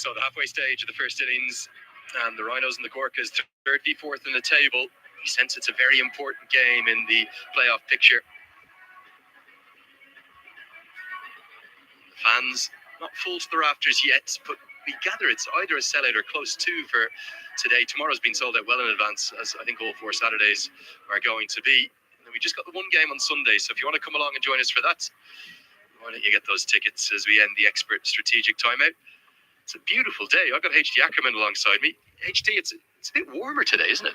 So the halfway stage of the first innings, and the Rhinos and the Gorkas third v fourth in the table. You sense it's a very important game in the playoff picture. The fans not full to the rafters yet, but we gather it's either a sellout or close to for today. Tomorrow's been sold out well in advance, as I think all 4 Saturdays are going to be. And we just got the one game on Sunday, so if you want to come along and join us for that, why don't you get those tickets as we end the expert strategic timeout. It's a beautiful day. I've got HT Ackerman alongside me. HT, it's a bit warmer today, isn't it?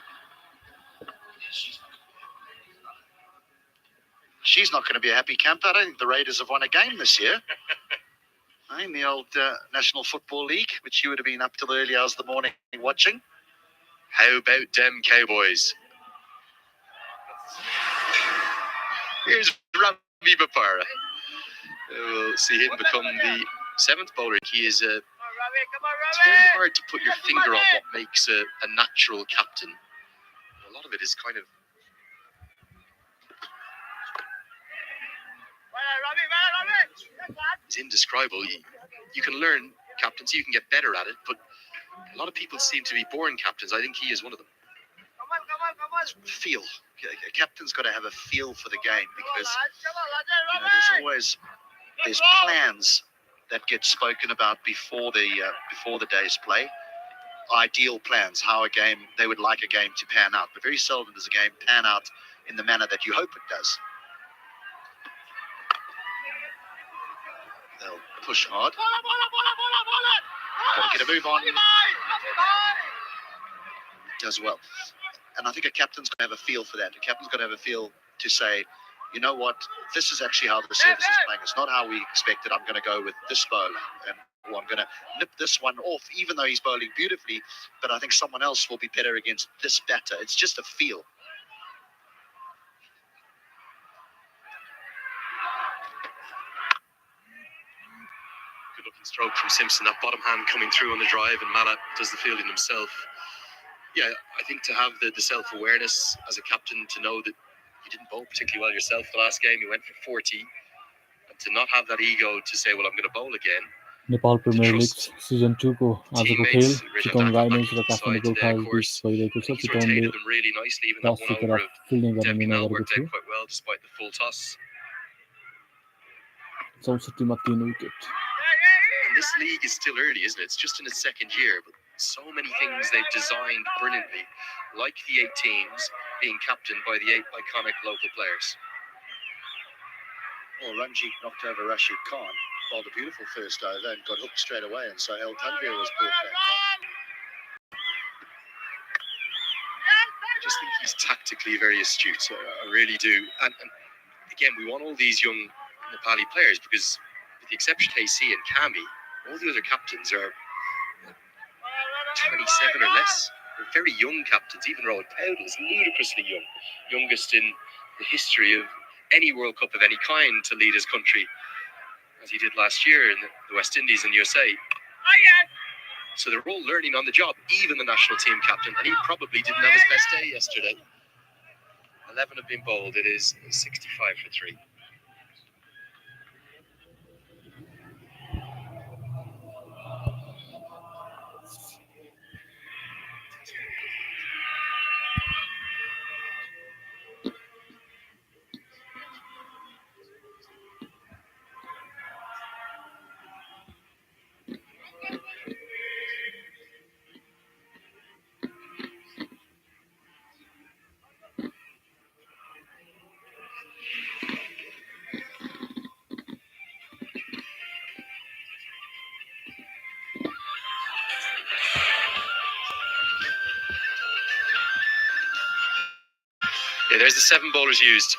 She's not going to be a happy camper. I don't think the Raiders have won a game this year. In the old National Football League, which you would have been up till the early hours of the morning watching. How about them Cowboys? Here's Ravi Bapara. We'll see him become the 7th bowler. He is it's very hard to put your finger on what makes a natural captain. A lot of it is kind of... It's indescribable. You can learn captaincy, you can get better at it, but a lot of people seem to be born captains. I think he is one of them. Feel. A captain's got to have a feel for the game, because there's plans that get spoken about before the day's play. Ideal plans, how they would like a game to pan out, but very seldom does a game pan out in the manner that you hope it does. They'll push hard. Got to get a move on. Does well. And I think a captain's got to have a feel for that. A captain's got to have a feel to say, you know what, this is actually how the service is playing. It's not how we expected. I'm going to go with this bowler, or I'm going to nip this one off, even though he's bowling beautifully, but I think someone else will be better against this batter. It's just a feel. Good-looking stroke from Simpson. That bottom hand coming through on the drive, and Mala does the fielding himself. Yeah, I think to have the self-awareness as a captain, to know that you didn't bowl particularly well yourself the last game, you went for 40, and to not have that ego to say, well, I'm going to bowl again. Nepal premier league season 2 को आजको खेल चितवन राइनर्स र Kathmandu Gorkhas बीच भइरहेको छ। चितवनले टस जितेर fielding गर्ने निर्णय गरेको थियो। 64 मा 3 wicket. This league is still early, isn't it? It's just in its second year, but so many things they've designed brilliantly, like the 8 teams being captained by the 8 iconic local players. Well, Ranji knocked over Rashid Khan, bowled a beautiful first over and got hooked straight away, and so Tanvir was brought back on. I just think he's tactically very astute, I really do. And again, we want all these young Nepali players, because with the exception of AC and Kami, all the other captains are 27 or less. They're very young captains. Even Rowan Powell is ludicrously young. Youngest in the history of any World Cup of any kind to lead his country, as he did last year in the West Indies and USA. So they're all learning on the job, even the national team captain, and he probably didn't have his best day yesterday. 11 have been bowled. It is 65 for 3. Yeah, there's the 7 bowlers used.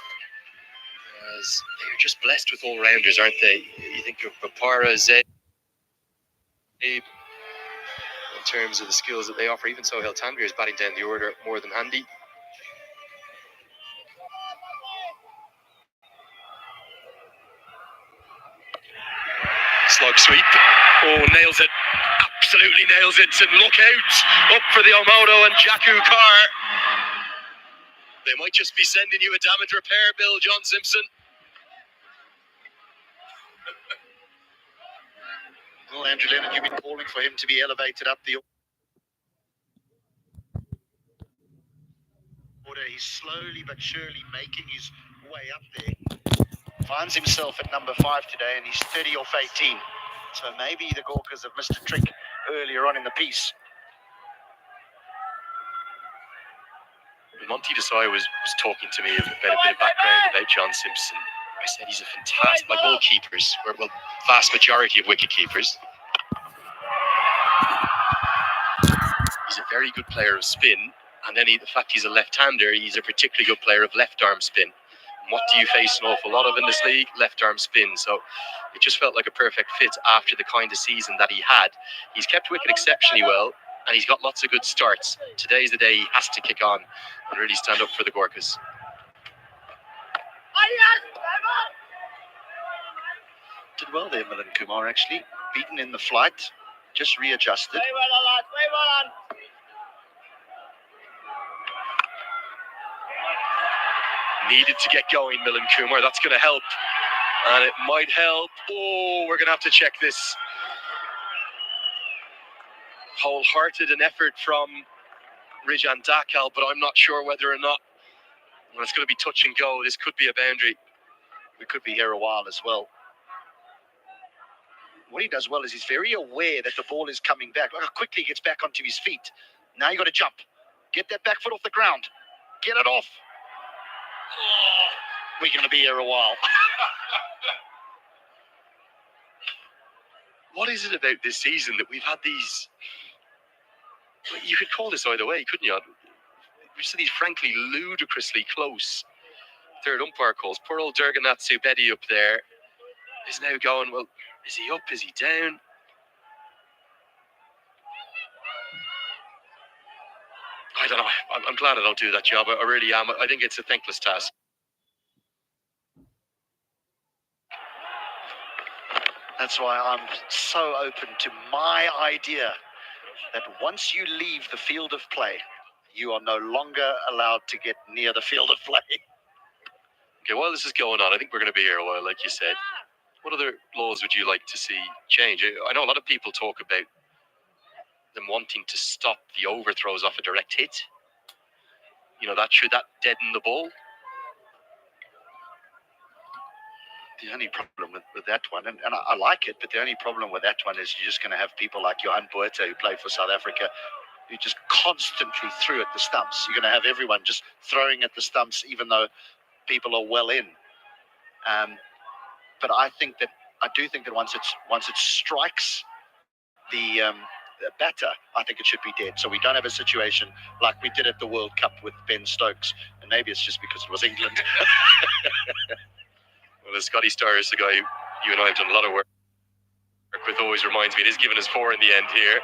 As they're just blessed with all-rounders, aren't they? You think of Bapara, Zaid, in terms of the skills that they offer. Even so, Tanvir is batting down the order more than handy. Slug sweep. Oh, nails it. Absolutely nails it. And look out. Up for the Omodo and Jakku Carr. They might just be sending you a damage repair bill, John Simpson. Well, Andrew Leonard, you've been calling for him to be elevated up the order. He's slowly but surely making his way up there. Finds himself at number 5 today, and he's 30 off 18. So maybe the Gawkers have missed a trick earlier on in the piece. Monty Desai was talking to me about a bit of background about John Simpson. I said he's a fantastic, like all keepers, well, vast majority of wicket keepers. He's a very good player of spin, and then the fact he's a left-hander, he's a particularly good player of left-arm spin. And what do you face an awful lot of in this league? Left-arm spin. So it just felt like a perfect fit after the kind of season that he had. He's kept wicket exceptionally well, and he's got lots of good starts. Today's the day he has to kick on and really stand up for the Gorkas. Did well there, Milan Kumar, actually. Beaten in the flight, just readjusted. Needed to get going, Milan Kumar. That's going to help. And it might help. Oh, we're going to have to check this. Wholehearted an effort from Rijan Dakal, but I'm not sure whether or not. Well, it's going to be touch and go. This could be a boundary. We could be here a while as well. What he does well is he's very aware that the ball is coming back. Look how quickly he gets back onto his feet. Now you got to jump. Get that back foot off the ground. Get it off. Oh, we're going to be here a while. What is it about this season that we've had these... You could call this either way, couldn't you? We've seen these frankly ludicrously close third umpire calls. Poor old Durganatsu Betty up there is now going, well, is he up? Is he down? I don't know. I'm glad I don't do that job. I really am. I think it's a thankless task. That's why I'm so open to my idea that once you leave the field of play, you are no longer allowed to get near the field of play. Okay, while this is going on, I think we're going to be here a while, like you said. What other laws would you like to see change? I know a lot of people talk about them wanting to stop the overthrows off a direct hit. You know, should that deaden the ball? The only problem with that one, and I like it, but the only problem with that one is you're just going to have people like Johan Boeta, who played for South Africa, who just constantly threw at the stumps. You're going to have everyone just throwing at the stumps, even though people are well in. But I do think that once it strikes the batter, I think it should be dead. So we don't have a situation like we did at the World Cup with Ben Stokes, and maybe it's just because it was England. Well, Scotty Starr is the guy you and I have done a lot of work with. Always reminds me it is giving us 4 in the end here.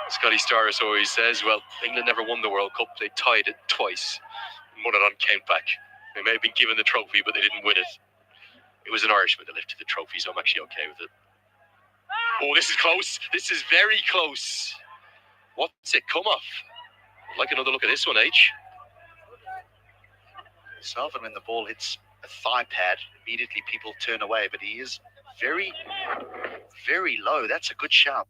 Scotty Starr always says, well, England never won the World Cup. They tied it twice and won it on countback. They may have been given the trophy, but they didn't win it. It was an Irishman that lifted the trophy, so I'm actually okay with it. Oh, this is close. This is very close. What's it come off? I'd like another look at this one, H. So often when the ball hits a thigh pad, immediately people turn away, but he is very, very low. That's a good shout.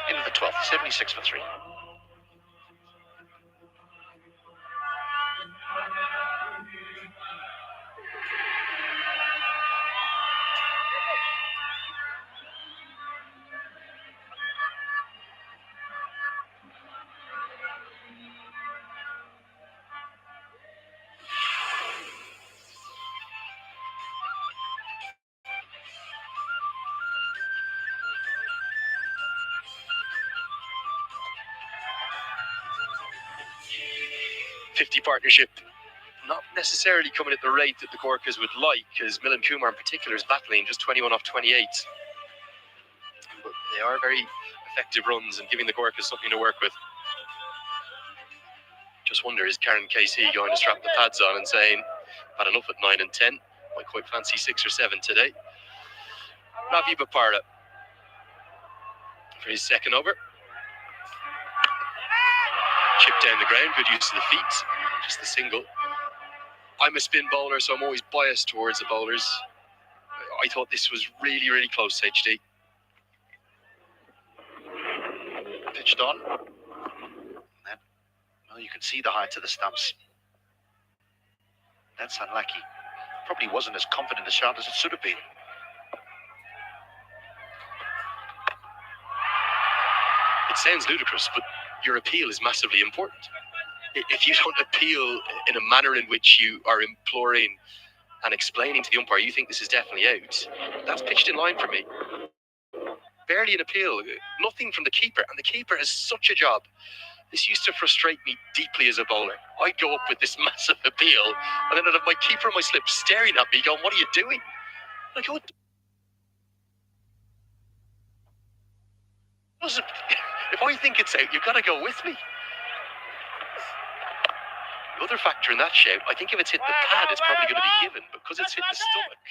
Into the 12th, 76 for 3. Partnership not necessarily coming at the rate that the Gorkas would like, because Milan Kumar in particular is battling just 21 off 28. But they are very effective runs and giving the Gorkas something to work with. Just wonder, is Karen KC going to strap the pads on and saying, had enough at 9 and 10, might quite fancy 6 or 7 today. Ravi Bapara for his second over. Chip down the ground, good use of the feet, just the single. I'm a spin bowler, so I'm always biased towards the bowlers. I thought this was really, really close, HD. Pitched on. That, well, you can see the height of the stumps. That's unlucky. Probably wasn't as confident a shot as it should have been. It sounds ludicrous, but your appeal is massively important. If you don't appeal in a manner in which you are imploring and explaining to the umpire you think this is definitely out, that's pitched in line for me. Barely an appeal, nothing from the keeper, and the keeper has such a job. This used to frustrate me deeply as a bowler. I'd go up with this massive appeal, and then I'd have my keeper on my slip staring at me going, what are you doing? I go, if I think it's out, you've got to go with me. The other factor in that shout, I think if it's hit the pad, it's probably going to be given, but because it's hit the stomach,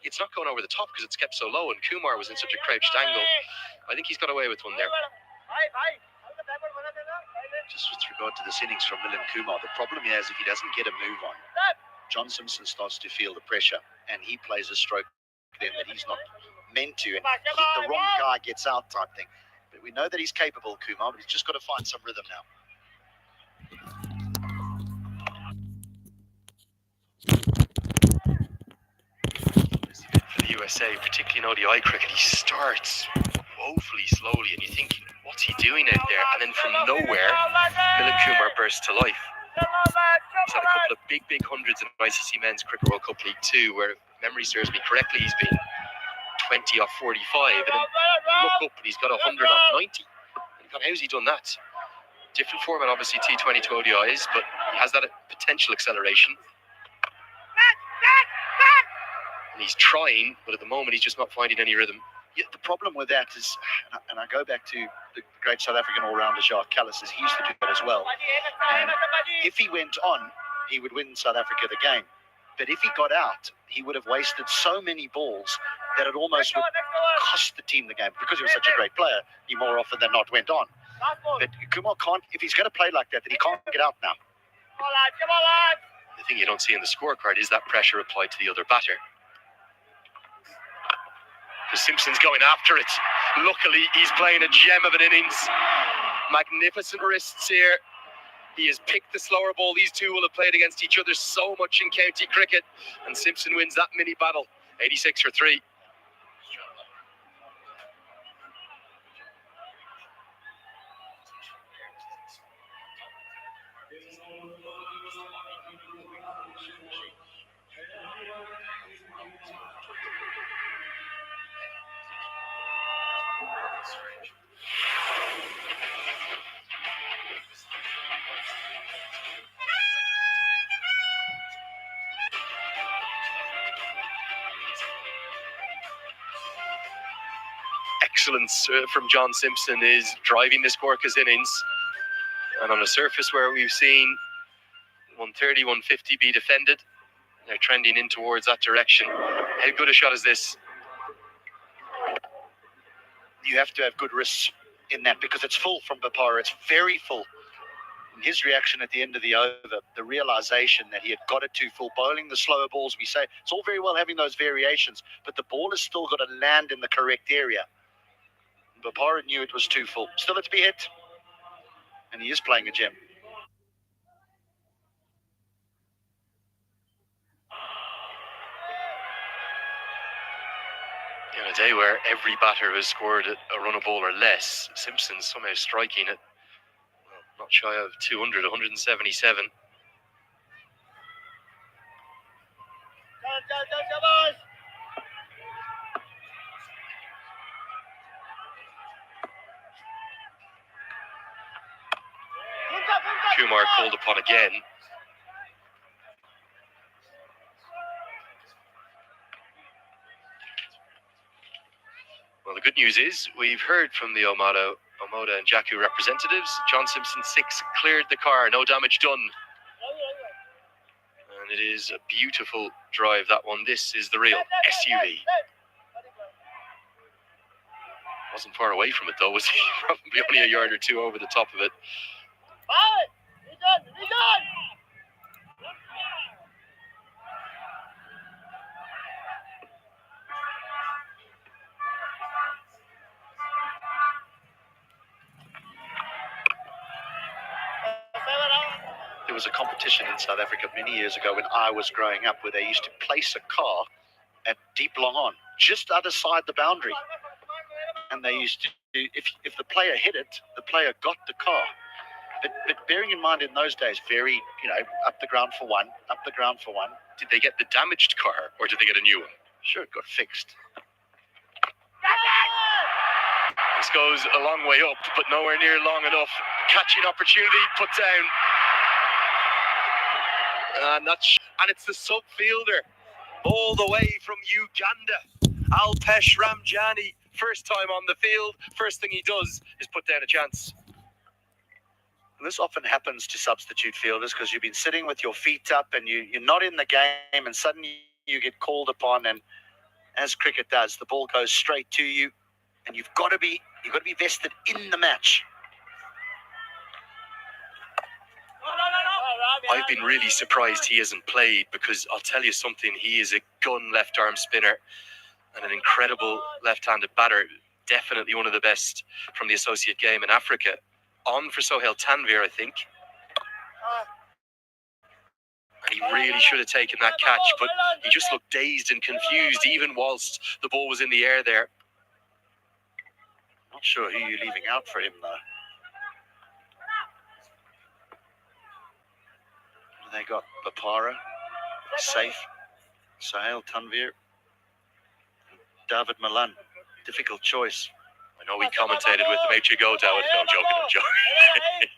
it's not going over the top because it's kept so low, and Kumar was in such a crouched angle. I think he's got away with one there. Just with regard to this innings from Milind Kumar, the problem here is if he doesn't get a move on, John Simpson starts to feel the pressure, and he plays a stroke then that he's not meant to, and the wrong guy gets out type thing. But we know that he's capable, Kumar, but he's just got to find some rhythm now. For the USA, particularly in ODI cricket, he starts woefully slowly, and you think, what's he doing out there? And then from nowhere, Milind Kumar bursts to life. He's had a couple of big hundreds in ICC Men's Cricket World Cup League 2, where, if memory serves me correctly, he's been 20 off 45, and then look up and he's got 100 off 90. And God, how's he done that? Different format, obviously, T20 to ODIs, but he has that potential acceleration. And he's trying, but at the moment he's just not finding any rhythm. Yeah, the problem with that is, and I go back to the great South African all-rounder Jacques Kallis, he used to do that as well. And if he went on, he would win South Africa the game. But if he got out, he would have wasted so many balls that it almost would cost the team the game. Because he was such a great player, he more often than not went on. But Kumar can't, if he's going to play like that, then he can't get out now. The thing you don't see in the scorecard is that pressure applied to the other batter. Simpson's going after it. Luckily, he's playing a gem of an innings. Magnificent wrists here. He has picked the slower ball. These two will have played against each other so much in county cricket. And Simpson wins that mini battle. 86 for 3. Excellence from John Simpson is driving this Gorka's innings, and on a surface where we've seen 130, 150 be defended, they're trending in towards that direction. How good a shot is this? You have to have good wrists in that because it's full from Bapara. It's very full. And his reaction at the end of the over, the realization that he had got it too full, bowling the slower balls, we say, it's all very well having those variations, but the ball has still got to land in the correct area. Bapara knew it was too full. Still had to be hit. And he is playing a gem. In a day where every batter has scored a run a ball or less, Simpson's somehow striking it, well, not shy of 200, 177. Kumar called upon again. Well, the good news is we've heard from the Omoda and Jaku representatives. John Simpson 6 cleared the car, no damage done. And it is a beautiful drive, that one. This is the real SUV. Wasn't far away from it though, was he? Probably only a yard or two over the top of it. There was a competition in South Africa many years ago when I was growing up where they used to place a car at deep long on, just other side the boundary. And they used to, if the player hit it, the player got the car. But bearing in mind in those days, very, up the ground for one. Did they get the damaged car or did they get a new one? Sure, it got fixed. This goes a long way up, but nowhere near long enough. Catching opportunity, put down. And it's the sub-fielder all the way from Uganda. Alpesh Ramjani, first time on the field. First thing he does is put down a chance. This often happens to substitute fielders because you've been sitting with your feet up and you're not in the game and suddenly you get called upon, and as cricket does, the ball goes straight to you and you've got to be vested in the match. I've been really surprised he hasn't played because I'll tell you something, he is a gun left arm spinner and an incredible left-handed batter. Definitely one of the best from the associate game in Africa. On for Sohail Tanvir, I think. And he really should have taken that catch, but he just looked dazed and confused even whilst the ball was in the air there. Not sure who you're leaving out for him, though. They got Bapara, safe, Sohail Tanvir, David Malan. Difficult choice. I know we commentated with him. Out you go, David. No, I'm joking.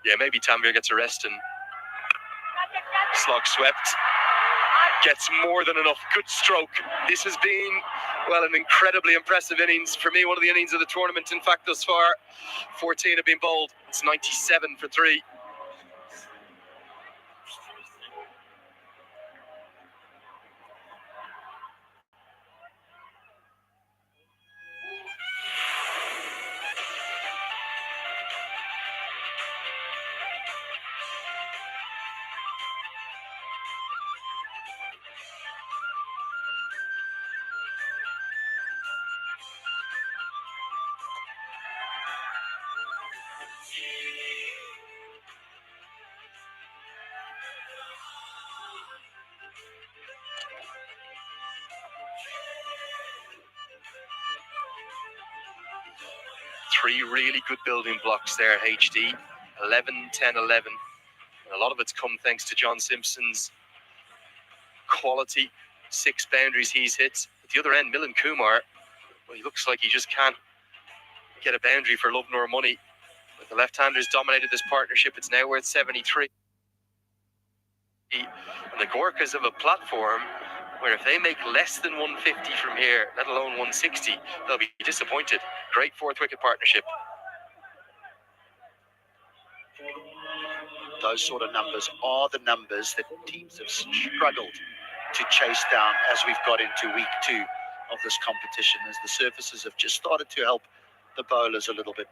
Yeah, maybe Tanvir gets a rest and slog swept. Gets more than enough. Good stroke. This has been, well, an incredibly impressive innings. For me, one of the innings of the tournament, in fact, thus far. 14 have been bowled. It's 97 for 3. Three really good building blocks there, HD. 11, 10, 11. And a lot of it's come thanks to John Simpson's quality. 6 boundaries he's hit. At the other end, Milan Kumar, well, he looks like he just can't get a boundary for love nor money. But the left-handers dominated this partnership. It's now worth 73. And the Gorkhas have a platform where if they make less than 150 from here, let alone 160, they'll be disappointed. Great 4th wicket partnership. Those sort of numbers are the numbers that teams have struggled to chase down as we've got into week 2 of this competition, as the surfaces have just started to help the bowlers a little bit.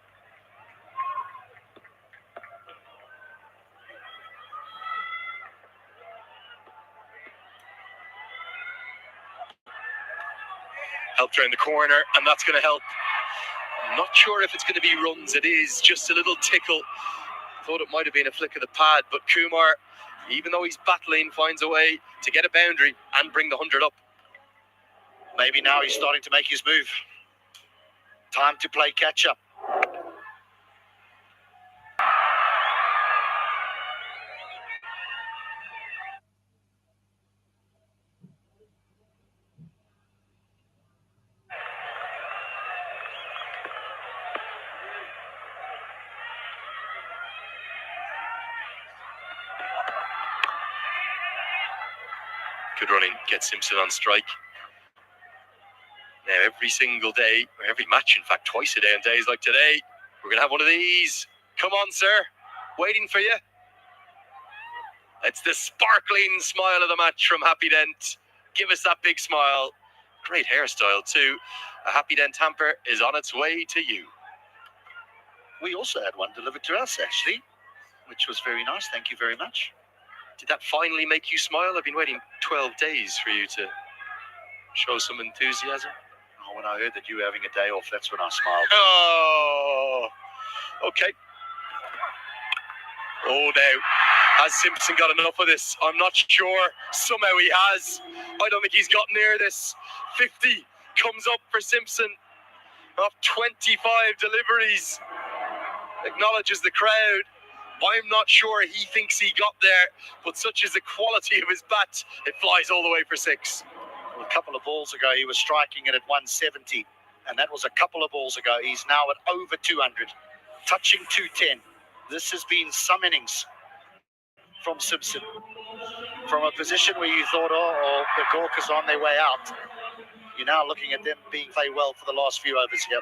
Helped around the corner, and that's going to help. I'm not sure if it's going to be runs. It is just a little tickle. Thought it might have been a flick of the pad, but Kumar, even though he's battling, finds a way to get a boundary and bring the 100 up. Maybe now he's starting to make his move. Time to play catch-up. Good running, gets Simpson on strike. Now every single day, or every match, in fact twice a day on days like today, we're going to have one of these. Come on, sir. Waiting for you. It's the sparkling smile of the match from Happy Dent. Give us that big smile. Great hairstyle too. A Happy Dent hamper is on its way to you. We also had one delivered to us, actually, which was very nice. Thank you very much. Did that finally make you smile? I've been waiting 12 days for you to show some enthusiasm. Oh, when I heard that you were having a day off, that's when I smiled. Oh, okay. Oh, now, has Simpson got enough of this? I'm not sure. Somehow he has. I don't think he's got near this. 50 comes up for Simpson off 25 deliveries. Acknowledges the crowd. I'm not sure he thinks he got there, but such is the quality of his bat, it flies all the way for 6. Well, a couple of balls ago, he was striking it at 170, and that was a couple of balls ago. He's now at over 200, touching 210. This has been some innings from Simpson. From a position where you thought, oh, the Gorkas on their way out, you're now looking at them being played well for the last few overs here.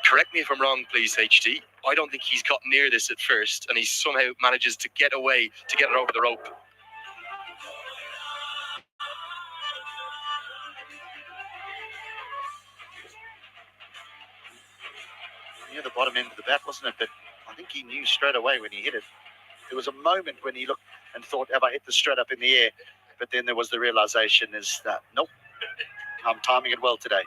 Correct me if I'm wrong, please, HT. I don't think he's got near this at first, and he somehow manages to get away, to get it over the rope. Near the bottom end of the bat, wasn't it? But I think he knew straight away when he hit it. There was a moment when he looked and thought, have I hit this straight up in the air? But then there was the realization is that, nope, I'm timing it well today.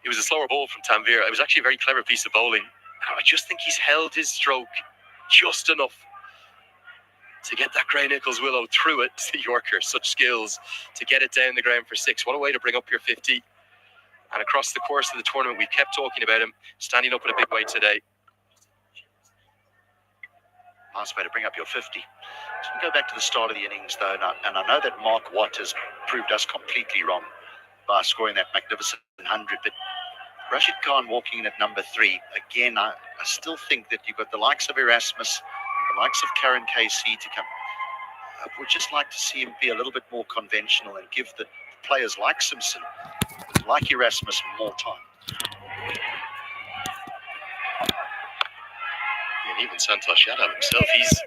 It was a slower ball from Tanvir. It was actually a very clever piece of bowling. I just think he's held his stroke just enough to get that Gray Nichols Willow through it to the Yorker. Such skills to get it down the ground for 6. What a way to bring up your 50. And across the course of the tournament, we kept talking about him standing up in a big way today. Nice way to bring up your 50. Just go back to the start of the innings, though, and I know that Mark Watt has proved us completely wrong by scoring that magnificent 100, but Rashid Khan walking in at number 3. Again, I still think that you've got the likes of Erasmus, the likes of Karen KC to come. I would just like to see him be a little bit more conventional and give the players like Simpson, like Erasmus, more time. And even Santosh Yadav himself, he's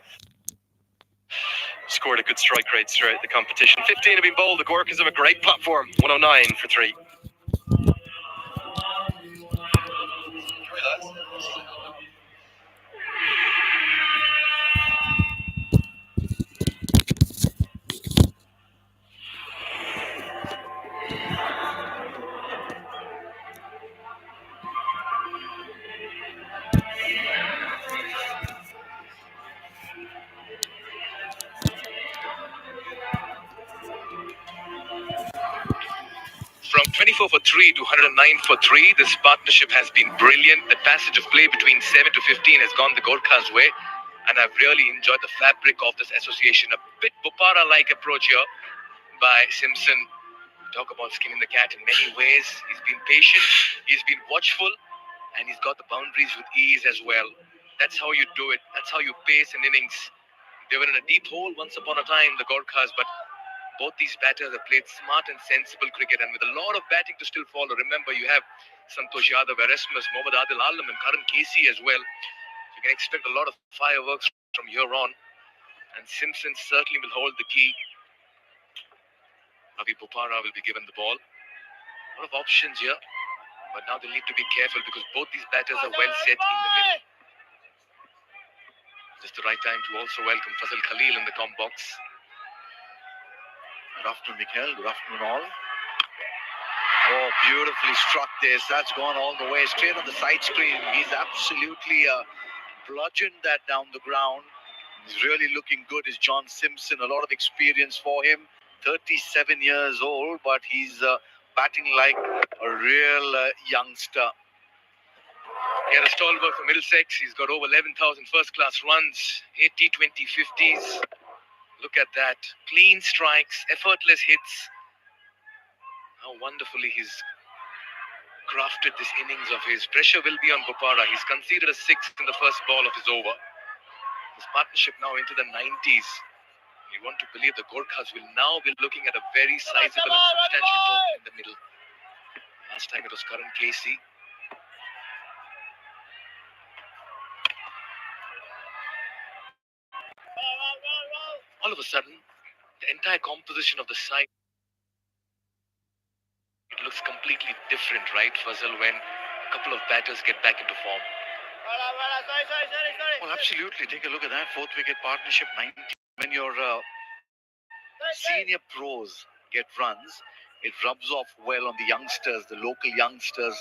scored a good strike rate throughout the competition. 15 have been bowled. The Gorkas have a great platform. 109 for 3. From 24 for 3 to 109 for 3, this partnership has been brilliant. The passage of play between 7 to 15 has gone the Gorkha's way, and I've really enjoyed the fabric of this association. A bit Bopara-like approach here by Simpson. Talk about skinning the cat in many ways. He's been patient, he's been watchful, and he's got the boundaries with ease as well. That's how you do it. That's how you pace an innings. They were in a deep hole once upon a time, the Gorkhas, but both these batters have played smart and sensible cricket, and with a lot of batting to still follow. Remember, you have Santosh Yadav, Erasmus, Mohammad Adil Alam, and Karan Casey as well. You can expect a lot of fireworks from here on, and Simpson certainly will hold the key. Ravi Bopara will be given the ball. A lot of options here, but now they need to be careful because both these batters are well set in the middle. Just the right time to also welcome Fazal Khalil in the comp box. Good afternoon, Mikhail. Good afternoon, all. Oh, beautifully struck this. That's gone all the way straight on the side screen. He's absolutely bludgeoned that down the ground. He's really looking good. Is John Simpson. A lot of experience for him. 37 years old, but he's batting like a real youngster. He had a stalwart for Middlesex. He's got over 11,000 first-class runs, 80, 20, 50s. Look at that. Clean strikes, effortless hits. How wonderfully he's crafted this innings of his. Pressure will be on Bopara. He's conceded a 6 in the first ball of his over. His partnership now into the 90s. You want to believe the Gorkhas will now be looking at a very sizable and substantial total in the middle. Last time it was Karan Casey. all of a sudden, the entire composition of the side, it looks completely different, right, Fazal, when a couple of batters get back into form? Well, absolutely. Take a look at that fourth wicket partnership, 90. When your senior pros get runs, it rubs off well on the youngsters, the local youngsters,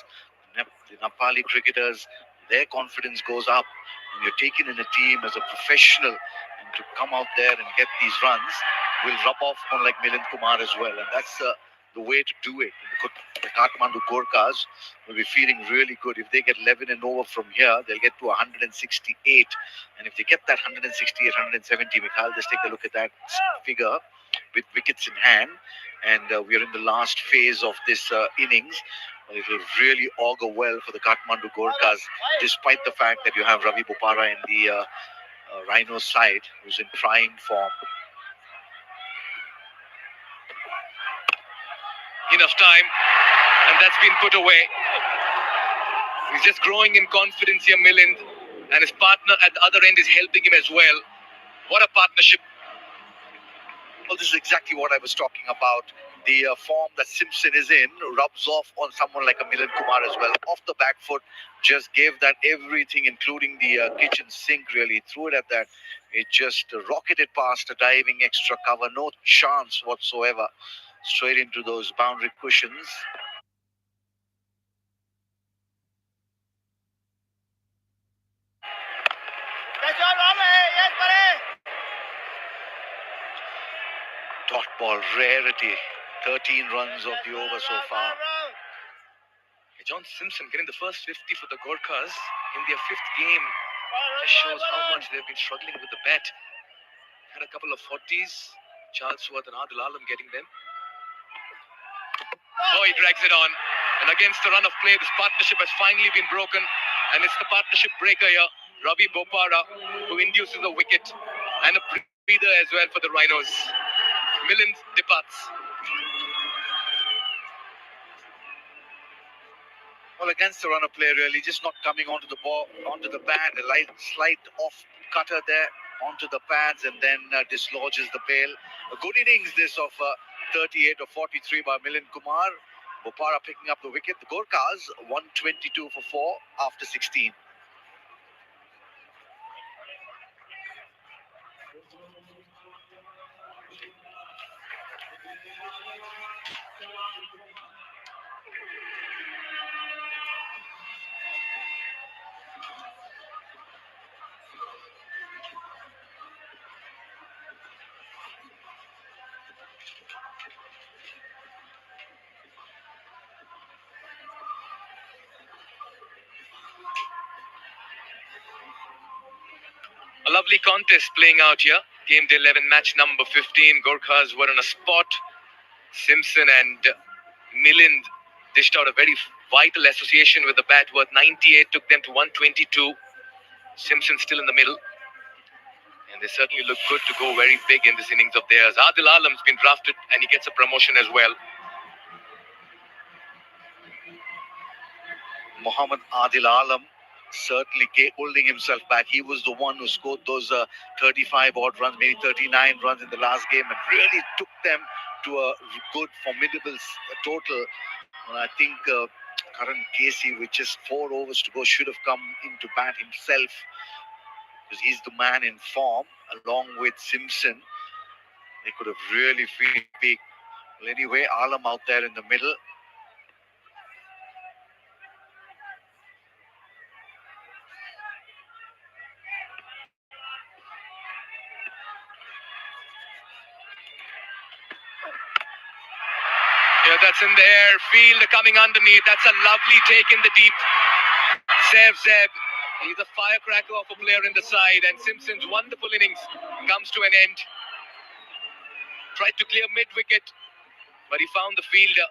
the Nepali cricketers. Their confidence goes up. When you're taken in a team as a professional, and to come out there and get these runs will rub off on like Milind Kumar as well. And that's the way to do it. The Kathmandu Gorkhas will be feeling really good. If they get 11 and over from here, they'll get to 168. And if they get that 168, 170, Mikhail, just take a look at that figure with wickets in hand. And we are in the last phase of this innings. It will really augur well for the Kathmandu Gorkhas, despite the fact that you have Ravi Bopara in the Rhinos side, who's in prime form. Enough time, and that's been put away. He's just growing in confidence here, Milind, and his partner at the other end is helping him as well. What a partnership. Well, this is exactly what I was talking about. The form that Simpson is in rubs off on someone like a Milind Kumar as well. Off the back foot, just gave that everything, including the kitchen sink, really. Threw it at that. It just rocketed past a diving extra cover. No chance whatsoever. Straight into those boundary cushions. Dot ball rarity. 13 runs of the over so far. John Simpson getting the first 50 for the Gorkhas in their fifth game. Just shows how much they've been struggling with the bat. Had a couple of 40s. Charles Swarth and Adil Alam getting them. Oh, he drags it on. And against the run of play, this partnership has finally been broken. And it's the partnership breaker here, Ravi Bopara, who induces a wicket and a breather as well for the Rhinos. Milind departs. Well, against the run of play, really, just not coming onto the ball, onto the pad, a slight off cutter there onto the pads, and then dislodges the bail. A good innings this of 38 or 43 by Milind Kumar. Bopara picking up the wicket. The Gorkhas 122 for 4 after 16. A lovely contest playing out here. Game day 11, match number 15. Gorkhas were on a spot. Simpson and Milind dished out a very vital association with the bat worth 98, took them to 122. Simpson still in the middle. And they certainly look good to go very big in this innings of theirs. Adil Alam's been drafted and he gets a promotion as well. Muhammad Adil Alam certainly holding himself back. He was the one who scored those 35 odd runs, maybe 39 runs in the last game, and really took them to a good, formidable total. And I think Karan Casey, with just 4 overs to go, should have come into bat himself, because he's the man in form, along with Simpson. They could have really been big. Well, anyway, Alam out there in the middle. Yeah, that's in the air. Field coming underneath. That's a lovely take in the deep. Zeb. He's a firecracker of a player in the side, and Simpson's wonderful innings comes to an end. Tried to clear mid-wicket, but he found the fielder.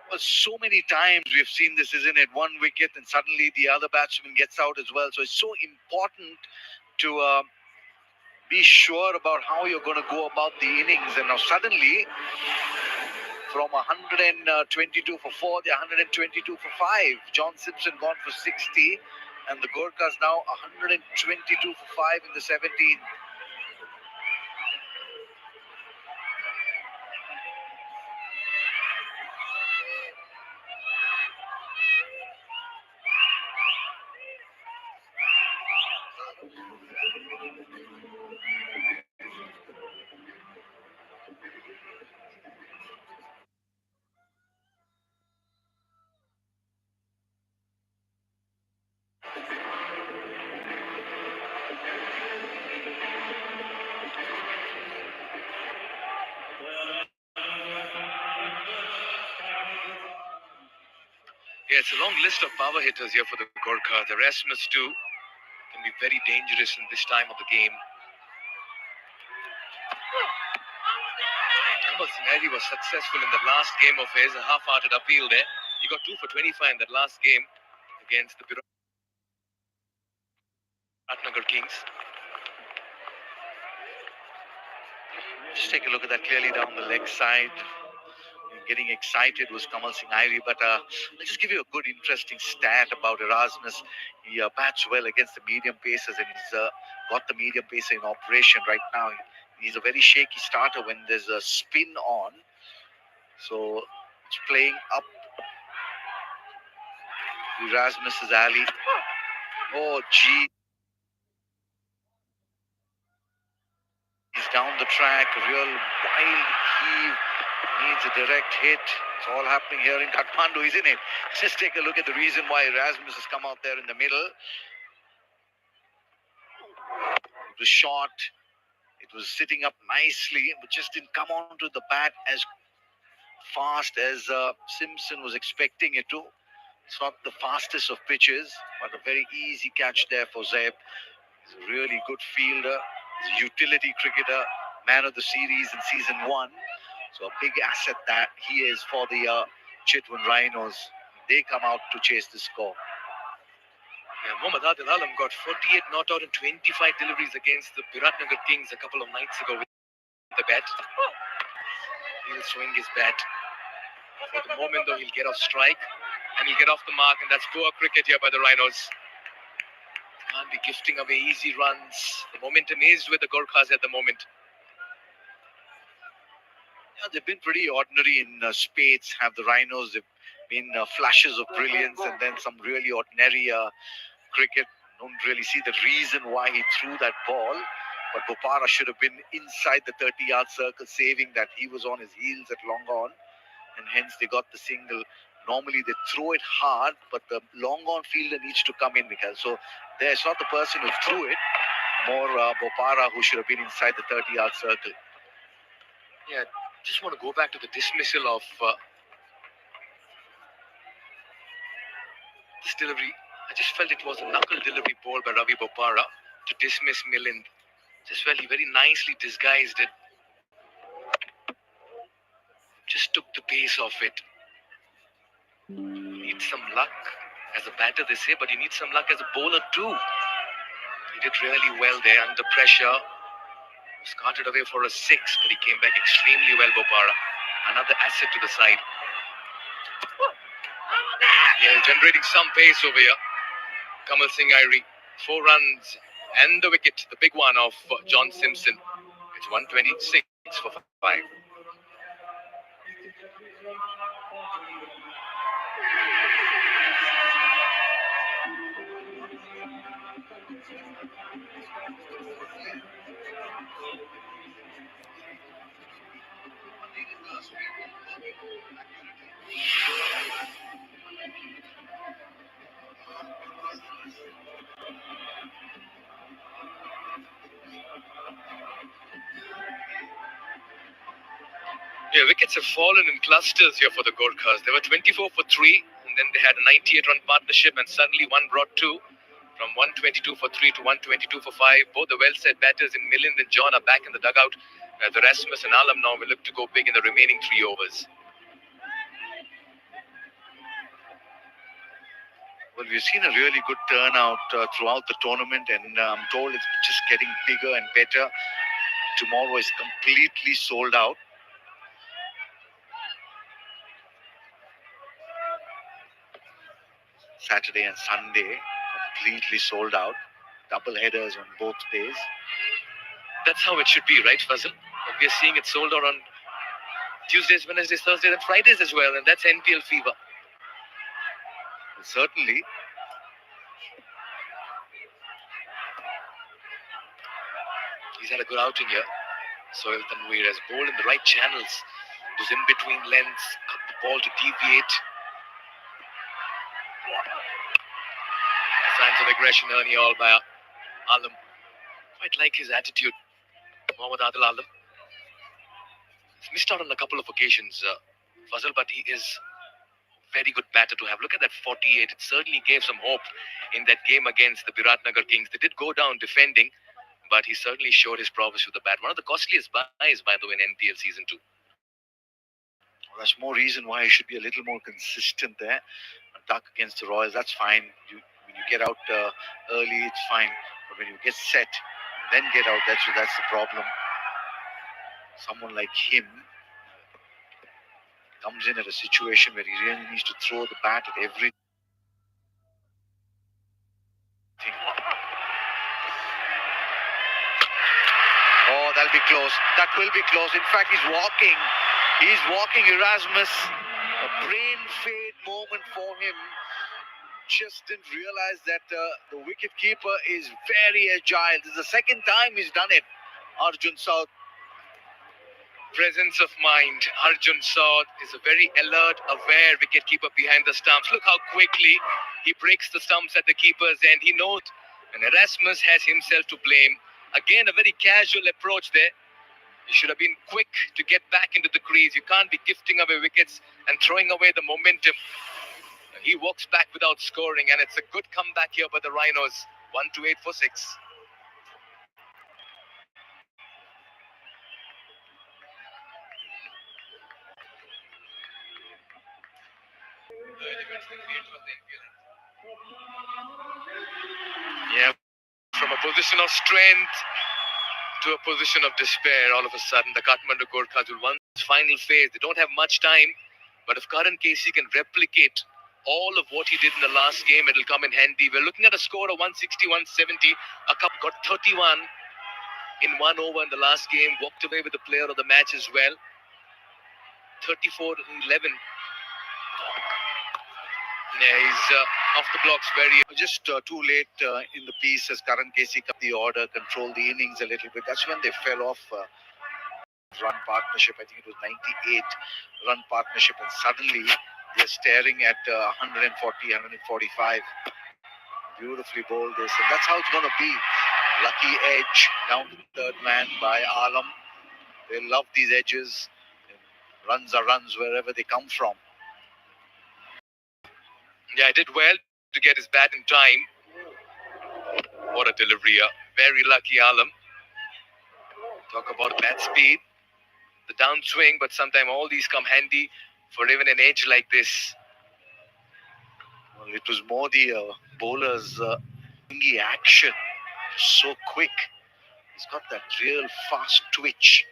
Well, so many times we've seen this, isn't it? One wicket and suddenly the other batsman gets out as well. So it's so important to be sure about how you're going to go about the innings. And now suddenly, from 122 for 4, they're 122 for 5. John Simpson gone for 60, and the Gorkhas now 122 for 5 in the 17. Yeah, it's a long list of power hitters here for the Gorkha. The Rasmus too can be very dangerous in this time of the game. He was successful in the last game of his, a half-hearted appeal there. He got 2 for 25 in that last game against the Viratnagar Kings. Just take a look at that clearly down the leg side. Getting excited was Kamal Singh Irie, but I'll just give you a good, interesting stat about Erasmus. He bats well against the medium pacers, and he's got the medium pacer in operation right now. He's a very shaky starter when there's a spin on. So it's playing up Erasmus's alley. Oh, gee. He's down the track, a real wild heave. Needs a direct hit. It's all happening here in Kathmandu, isn't it? Just take a look at the reason why Erasmus has come out there in the middle. It was short. It was sitting up nicely, but just didn't come onto the bat as fast as Simpson was expecting it to. It's not the fastest of pitches, but a very easy catch there for Zeb. He's a really good fielder. He's a utility cricketer, man of the series in season 1. So a big asset that he is for the Chitwan Rhinos. They come out to chase the score. Yeah, Mohammad Adil Alam got 48 not out and 25 deliveries against the Viratnagar Kings a couple of nights ago with the bat. He'll swing his bat. For the moment, though, he'll get off strike and he'll get off the mark, and that's poor cricket here by the Rhinos. Can't be gifting away easy runs. The momentum is with the Gorkhas at the moment. Yeah, they've been pretty ordinary in spades, have the Rhinos. They've been flashes of brilliance and then some really ordinary cricket. Don't really see the reason why he threw that ball. But Bopara should have been inside the 30-yard circle, saving that. He was on his heels at long on, and hence they got the single. Normally they throw it hard, but the long on fielder needs to come in, Mikhail. So there's not the person who threw it, more Bopara, who should have been inside the 30-yard circle. Yeah, just want to go back to the dismissal of this delivery. I just felt it was a knuckle delivery ball by Ravi Bopara to dismiss Milind. Just felt he very nicely disguised it. Just took the pace off it. Needs some luck as a batter, they say, but he needs some luck as a bowler too. He did really well there under pressure. Was carted away for a 6, but he came back extremely well, Bopara. Another asset to the side. Yeah, generating some pace over here. Kamal Singh Irie, 4 runs and the wicket, the big one of John Simpson. It's 126 for 5. Yeah, wickets have fallen in clusters here for the Gorkhas. They were 24 for 3, and then they had a 98-run partnership, and suddenly one brought 2. From 122 for 3 to 122 for 5. Both the well-set batters in Milind and John are back in the dugout. The Rasmus and Alam now will look to go big in the remaining 3 overs. Well, we've seen a really good turnout throughout the tournament, and I'm told it's just getting bigger and better. Tomorrow is completely sold out. Saturday and Sunday, completely sold out. Double headers on both days. That's how it should be, right, Fazal? We are seeing it sold out on Tuesdays, Wednesdays, Thursdays, and Fridays as well, and that's NPL fever. Well, certainly. He's had a good outing here. Sohail Tanveer has bowled in the right channels. Those in-between lengths, cut the ball to deviate. Signs of aggression early all by Alam. Quite like his attitude, Mohammad Adil Alam. He's missed out on a couple of occasions, Fazal, but he is very good batter to have. Look at that 48. It certainly gave some hope in that game against the Biratnagar Kings. They did go down defending, but he certainly showed his prowess with the bat. One of the costliest buys, by the way, in NPL Season 2. Well, that's more reason why he should be a little more consistent there. A duck against the Royals, that's fine. When you get out early, it's fine. But when you get set, then get out, that's the problem. Someone like him comes in at a situation where he really needs to throw the bat at everything. Oh, that'll be close. That will be close. In fact, he's walking. He's walking Erasmus. A brain fade moment for him. Just didn't realize that the wicket keeper is very agile. This is the second time he's done it. Arjun South. Presence of mind. Arjun South is a very alert, aware wicketkeeper behind the stumps. Look how quickly he breaks the stumps at the keeper's end. He knows, and Erasmus has himself to blame. Again, a very casual approach there. He should have been quick to get back into the crease. You can't be gifting away wickets and throwing away the momentum. He walks back without scoring, and it's a good comeback here by the Rhinos. 1-8 for 6. Yeah, from a position of strength to a position of despair, all of a sudden, the Kathmandu Gorkhas will win its final phase. They don't have much time, but if Karan Casey can replicate all of what he did in the last game, it'll come in handy. We're looking at a score of 160-170. A cup got 31 in 1 over in the last game, walked away with the player of the match as well. 34-11. Yeah, he's off the blocks very. Just too late in the piece as Karan Casey cut the order, controlled the innings a little bit. That's when they fell off run partnership. I think it was 98 run partnership, and suddenly they're staring at 140, 145. Beautifully bowled this, and that's how it's going to be. Lucky edge down to the third man by Alam. They love these edges. Runs are runs wherever they come from. Yeah, he did well to get his bat in time. What a delivery. Very lucky Alam. Talk about bat speed. The downswing, but sometimes all these come handy for even an edge like this. Well, it was more the bowler's action. So quick. He's got that real fast twitch.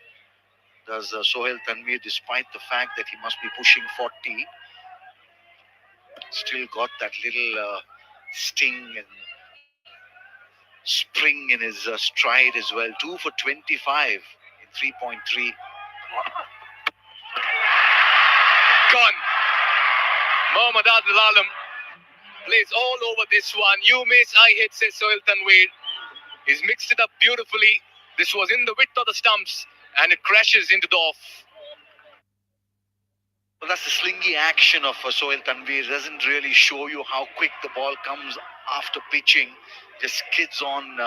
Does Sohail Tanvir, despite the fact that he must be pushing 40. Still got that little sting and spring in his stride as well. 2 for 25 in 3.3. Gone. Mohammad Adil Alam plays all over this one. You miss, I hit, says Sohail Tanvir. He's mixed it up beautifully. This was in the width of the stumps, and it crashes into the off. Well, that's the slingy action of Sohail Tanvir. It doesn't really show you how quick the ball comes after pitching. Just skids on.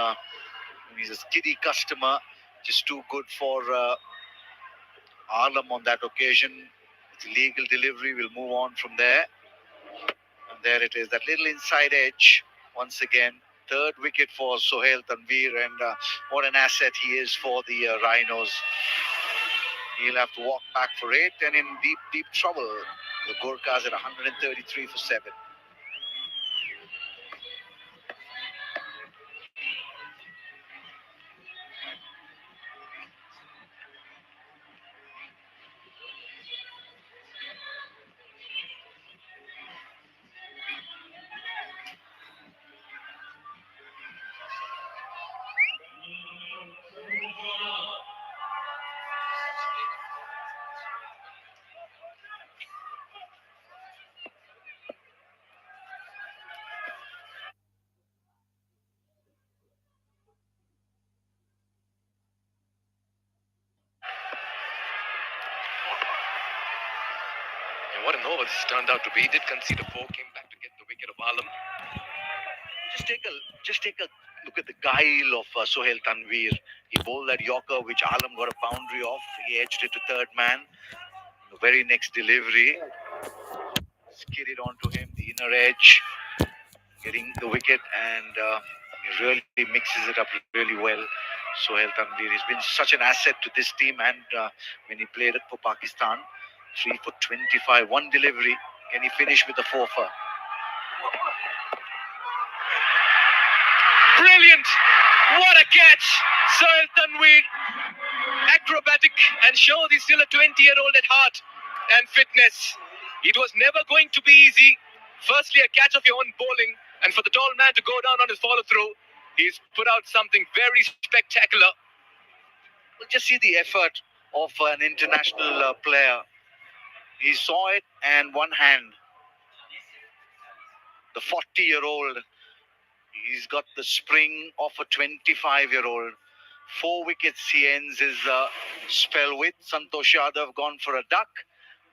He's a skiddy customer. Just too good for Alam on that occasion. It's a legal delivery. We'll move on from there. And there it is. That little inside edge. Once again, third wicket for Sohail Tanvir. And what an asset he is for the Rhinos. He'll have to walk back for 8 and in deep, deep trouble. The Gorkhas at 133 for 7. What an over this turned out to be. He did concede a 4, came back to get the wicket of Alam. Just take a look at the guile of Sohail Tanvir. He bowled that Yorker, which Alam got a boundary off. He edged it to third man. The very next delivery, skid it onto him, the inner edge, getting the wicket, and he really mixes it up really well. Sohail Tanvir, he's been such an asset to this team, and when he played it for Pakistan, 3 for 25, one delivery. Can he finish with a 4-for? Brilliant! What a catch! Sohail Tanvir, acrobatic, and shows he's still a 20-year-old at heart and fitness. It was never going to be easy. Firstly, a catch of your own bowling, and for the tall man to go down on his follow-through, he's put out something very spectacular. We'll just see the effort of an international player. He saw it, and one hand. The 40-year-old, he's got the spring of a 25-year-old. 4 wickets he ends his spell with. Santosh Yadav gone for a duck.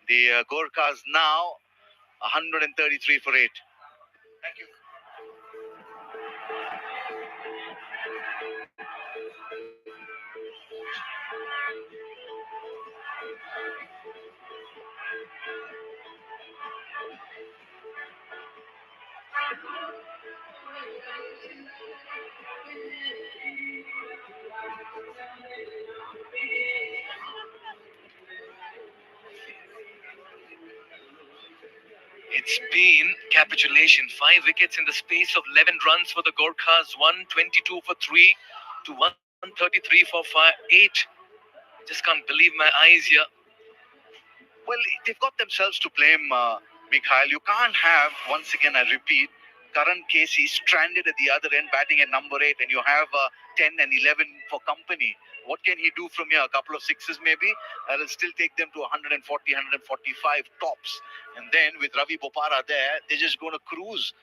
The Gorkhas now 133 for 8. Thank you. It's been capitulation. 5 wickets in the space of 11 runs for the Gorkhas. 122 for 3 to 133 for 8. Just can't believe my eyes here. Well, they've got themselves to blame, Mikhail. You can't have, once again, I repeat, Karan Casey stranded at the other end, batting at number 8, and you have 10 and 11 for company. What can he do from here? A couple of sixes maybe? That'll still take them to 140, 145 tops. And then with Ravi Bopara there, they're just going to cruise.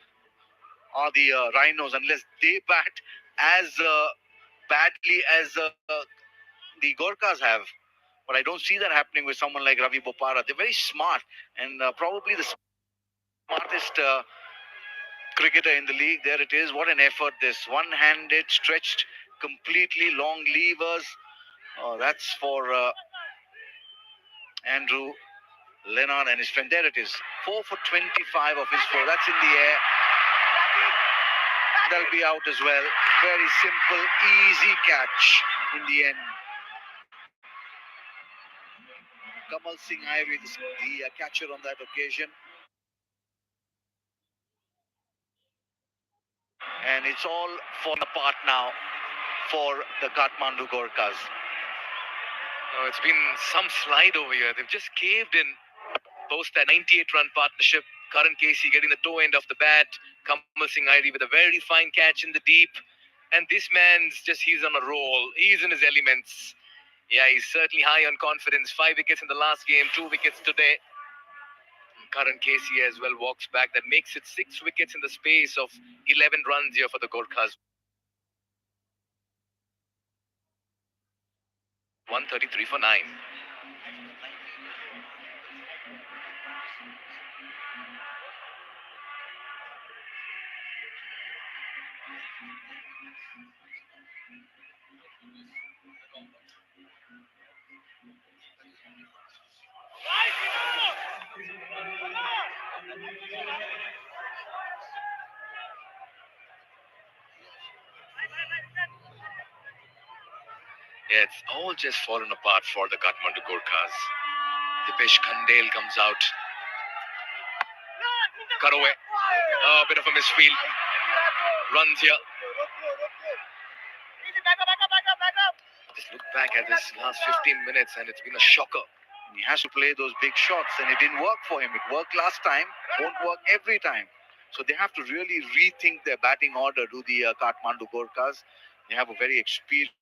Are the Rhinos, unless they bat as badly as the Gorkhas have. But I don't see that happening with someone like Ravi Bopara. They're very smart, and probably the smartest cricketer in the league. There it is. What an effort this. One-handed, stretched completely, long levers. Oh, that's for Andrew Leonard and his friend. There it is. 4 for 25 of his 4. That's in the air. That'll be out as well. Very simple, easy catch in the end. Kamal Singh Irie, the catcher on that occasion. And it's all falling apart now for the Kathmandu Gorkhas. Oh, it's been some slide over here. They've just caved in post that 98-run partnership. Karan Casey getting the toe end of the bat. Kamal Singh Irie with a very fine catch in the deep. And this man's he's on a roll. He's in his elements. Yeah, he's certainly high on confidence. 5 wickets in the last game, 2 wickets today. Karan Casey as well walks back. That makes it 6 wickets in the space of 11 runs here for the Gorkhas. 133 for 9. Yeah, it's all just fallen apart for the Kathmandu Gorkhas. Dipesh Khandel comes out. Cut away. Oh, a bit of a misfield. Runs here. Just look back at this last 15 minutes and it's been a shocker. He has to play those big shots, and it didn't work for him. It worked last time, won't work every time. So they have to really rethink their batting order, do the Kathmandu Gorkhas. They have a very experienced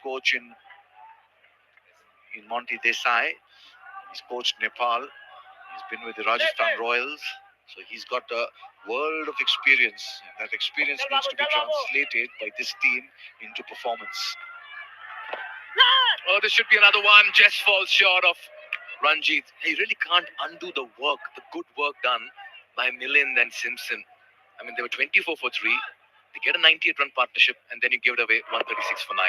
coach in Monty Desai. He's coached Nepal. He's been with the Rajasthan Royals. So he's got a world of experience. And that experience needs to be translated by this team into performance. Oh, this should be another one. Just falls short of Ranjit. He really can't undo the work, the good work done by Milind and Simpson. I mean, they were 24 for 3. They get a 98-run partnership, and then you give it away 136 for 9.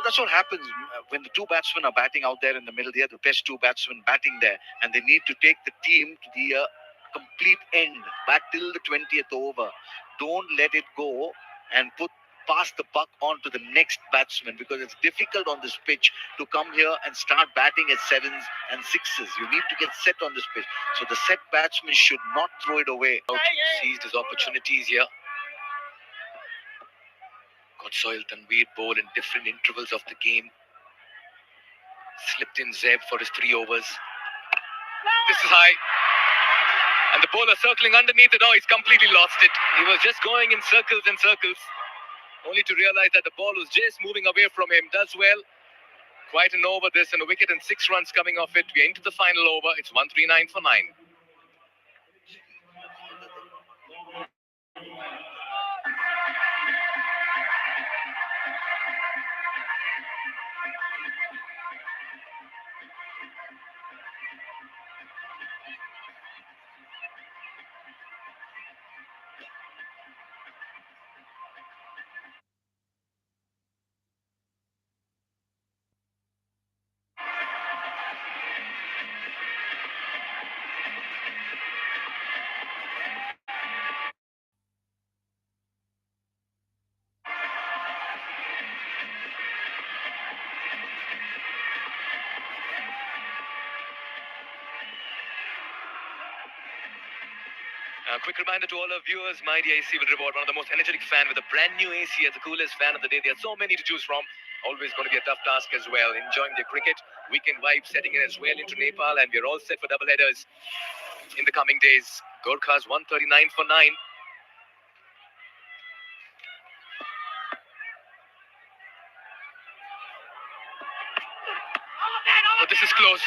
That's what happens when the two batsmen are batting out there in the middle. They are the best two batsmen batting there, and they need to take the team to the complete end, back till the 20th over. Don't let it go and pass the buck on to the next batsman, because it's difficult on this pitch to come here and start batting at sevens and sixes. You need to get set on this pitch. So the set batsman should not throw it away. Seized his opportunities here. Got Soil Tanveer bowl in different intervals of the game. Slipped in Zeb for his 3 overs. This is high. And the bowler circling underneath it. Oh, he's completely lost it. He was just going in circles and circles, only to realize that the ball was just moving away from him. Does well. Quite an over this, and a wicket and 6 runs coming off it. We're into the final over. It's 139 for 9. A quick reminder to all our viewers, Mighty AC will reward one of the most energetic fan with a brand new AC as the coolest fan of the day. There are so many to choose from. Always going to be a tough task as well. Enjoying their cricket, weekend vibe setting in as well into Nepal, and we're all set for double headers in the coming days. Gorkhas 139 for 9. Oh, this is close.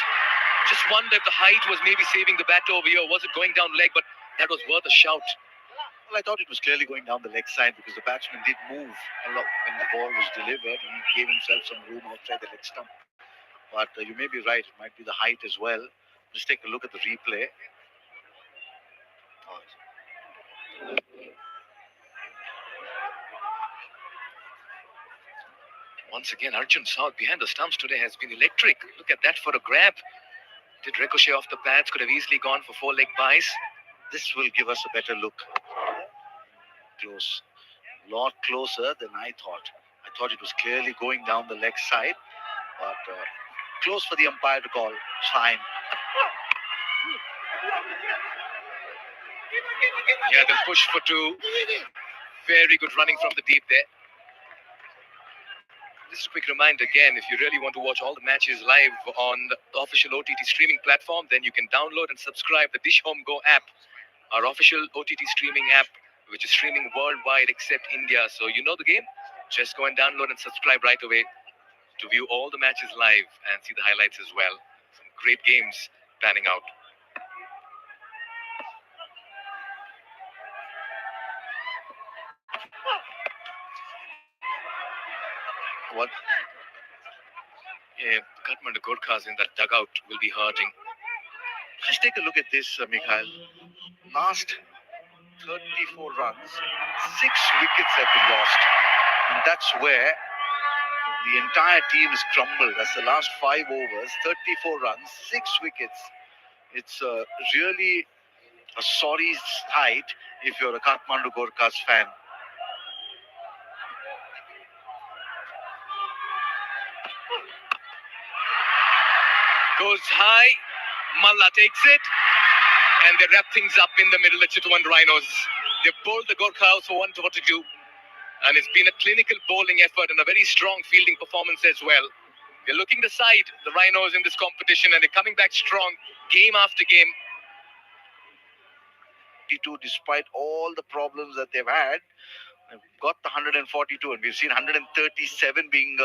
Just wonder if the height was maybe saving the bat over here. Was it going down leg? But that was worth a shout. Well, I thought it was clearly going down the leg side, because the batsman did move a lot when the ball was delivered. He gave himself some room outside the leg stump. But you may be right. It might be the height as well. Just take a look at the replay. Once again, Arjun South behind the stumps today has been electric. Look at that for a grab. Did ricochet off the pads. Could have easily gone for 4-leg buys. This will give us a better look. Close. A lot closer than I thought. I thought it was clearly going down the leg side. But close for the umpire to call. Fine. Yeah, they'll push for 2. Very good running from the deep there. Just a quick reminder again, if you really want to watch all the matches live on the official OTT streaming platform, then you can download and subscribe the Dish Home Go app, our official OTT streaming app, which is streaming worldwide except India. So you know the game? Just go and download and subscribe right away to view all the matches live and see the highlights as well. Some great games panning out. What? Yeah, Kathmandu Gorkhas in that dugout will be hurting. Just take a look at this, Mikhail. Last 34 runs, 6 wickets have been lost. And that's where the entire team is crumbled. That's the last 5 overs, 34 runs, 6 wickets. It's really a sorry sight if you're a Kathmandu Gorkhas fan. Goes high, Malla takes it, and they wrap things up in the middle, the Chitwan Rhinos. They bowled the Gorkha House for 142, and it's been a clinical bowling effort and a very strong fielding performance as well. They're looking the side, the Rhinos, in this competition, and they're coming back strong game after game. Despite all the problems that they've had, they've got the 142, and we've seen 137 being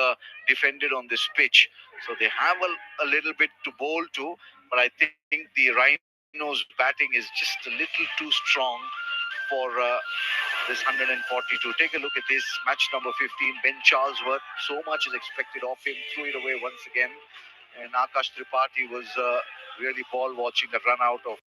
defended on this pitch. So they have a little bit to bowl to, but I think the Rhinos batting is just a little too strong for this 142. Take a look at this, match number 15, Ben Charlesworth. So much is expected of him, threw it away once again. And Akash Tripathi was really ball watching a run out of